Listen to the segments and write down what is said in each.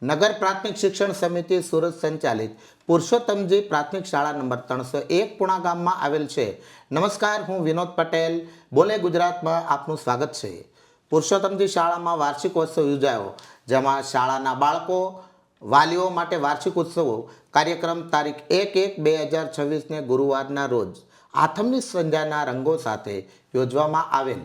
નગર પ્રાથમિક શિક્ષણ સમિતિ સુરત સંચાલિત પુરુષોત્તમજી પ્રાથમિક શાળા નંબર 301 પુણા ગામમાં આવેલ છે. નમસ્કાર, હું વિનોદ પટેલ બોલે ગુજરાતમાં આપનું સ્વાગત છે. પુરુષોત્તમજી શાળામાં વાર્ષિકોત્સવ યોજાયો, જેમાં શાળાના બાળકો વાલીઓ માટે વાર્ષિક ઉત્સવ કાર્યક્રમ તારીખ 1/1/2026 ને ગુરુવારના રોજ આઠમની સંધ્યાના રંગો સાથે યોજવામાં આવેલ.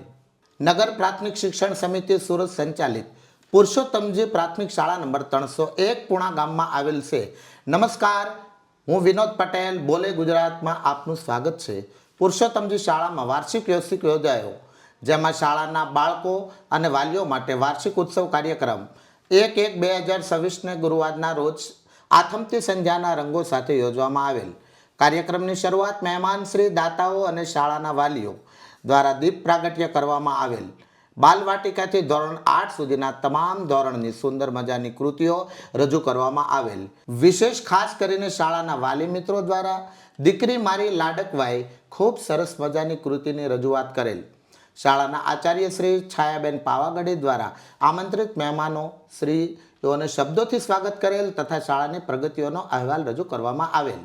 નગર પ્રાથમિક શિક્ષણ સમિતિ સુરત સંચાલિત પુરુષોત્તમજી પ્રાથમિક શાળા નંબર 301 પુણા ગામમાં આવેલ છે. નમસ્કાર, હું વિનોદ પટેલ બોલે ગુજરાતમાં આપનું સ્વાગત છે. પુરુષોત્તમજી શાળામાં વાર્ષિક યોજાયો, જેમાં શાળાના બાળકો અને વાલીઓ માટે વાર્ષિક ઉત્સવ કાર્યક્રમ 1/1/2026 ને ગુરુવારના રોજ આથમતી સંધ્યાના રંગો સાથે યોજવામાં આવેલ. કાર્યક્રમની શરૂઆત મહેમાન શ્રી, દાતાઓ અને શાળાના વાલીઓ દ્વારા દીપ પ્રાગટ્ય કરવામાં આવેલ. બાલવાટિકાથી ધોરણ 8 સુધીના તમામ ધોરણની સુંદર મજાની કૃતિઓ રજૂ કરવામાં આવેલ. વિશેષ ખાસ કરીને શાળાના વાલી મિત્રો દ્વારા દીકરી મારી લાડકવાઈ ખૂબ સરસ મજાની કૃતિની રજૂઆત કરેલ. શાળાના આચાર્ય શ્રી છાયાબેન પાવાગઢી દ્વારા આમંત્રિત મહેમાનો શ્રીઓને શબ્દોથી સ્વાગત કરેલ તથા શાળાની પ્રગતિઓનો અહેવાલ રજૂ કરવામાં આવેલ.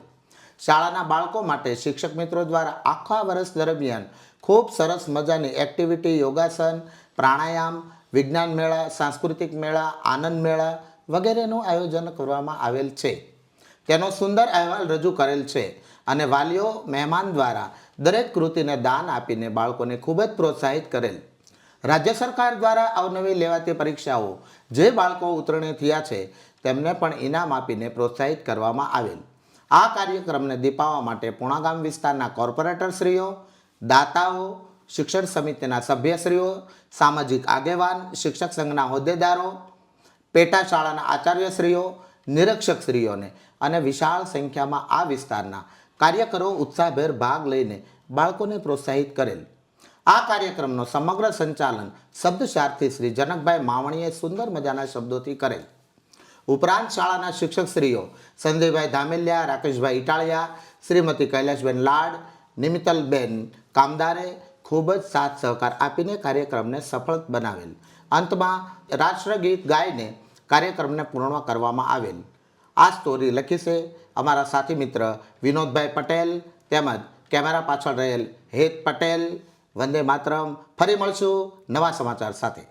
શાળાના બાળકો માટે શિક્ષક મિત્રો દ્વારા આખા વર્ષ દરમિયાન ખૂબ સરસ મજાની એક્ટિવિટી, યોગાસન, પ્રાણાયામ, વિજ્ઞાન મેળા, સાંસ્કૃતિક મેળા, આનંદ મેળા વગેરેનું આયોજન કરવામાં આવેલ છે. તેનો સુંદર અહેવાલ રજૂ કરેલ છે અને વાલીઓ મહેમાન દ્વારા દરેક કૃતિને દાન આપીને બાળકોને ખૂબ જ પ્રોત્સાહિત કરેલ. રાજ્ય સરકાર દ્વારા અવનવી લેવાતી પરીક્ષાઓ જે બાળકો ઉત્તીર્ણ થયા છે તેમને પણ ઇનામ આપીને પ્રોત્સાહિત કરવામાં આવેલ. આ કાર્યક્રમને દીપાવવા માટે પુણા ગામ વિસ્તારના કોર્પોરેટરશ્રીઓ, દાતાઓ, શિક્ષણ સમિતિના સભ્યશ્રીઓ, સામાજિક આગેવાન, શિક્ષક સંઘના હોદ્દેદારો, પેટા શાળાના આચાર્યશ્રીઓ, નિરીક્ષકશ્રીઓને અને વિશાળ સંખ્યામાં આ વિસ્તારના કાર્યકરો ઉત્સાહભેર ભાગ લઈને બાળકોને પ્રોત્સાહિત કરેલ. આ કાર્યક્રમનો સમગ્ર સંચાલન શબ્દસારથી શ્રી જનકભાઈ માવણીએ સુંદર મજાના શબ્દોથી કરેલ. ઉપરાંત શાળાના શિક્ષકશ્રીઓ સંજયભાઈ ધામેલિયા, રાકેશભાઈ ઇટાળિયા, શ્રીમતી કૈલાશબેન લાડ, નિમિતલબેન કામદારે ખૂબ જ સાથ સહકાર આપીને કાર્યક્રમને સફળ બનાવેલ. અંતમાં રાષ્ટ્રગીત ગાઈને કાર્યક્રમને પૂર્ણ કરવામાં આવેલ. આ સ્ટોરી લખી છે અમારા સાથી મિત્ર વિનોદભાઈ પટેલ તેમજ કેમેરા પાછળ રહેલ હેત પટેલ. વંદે માતરમ. ફરી મળશું નવા સમાચાર સાથે.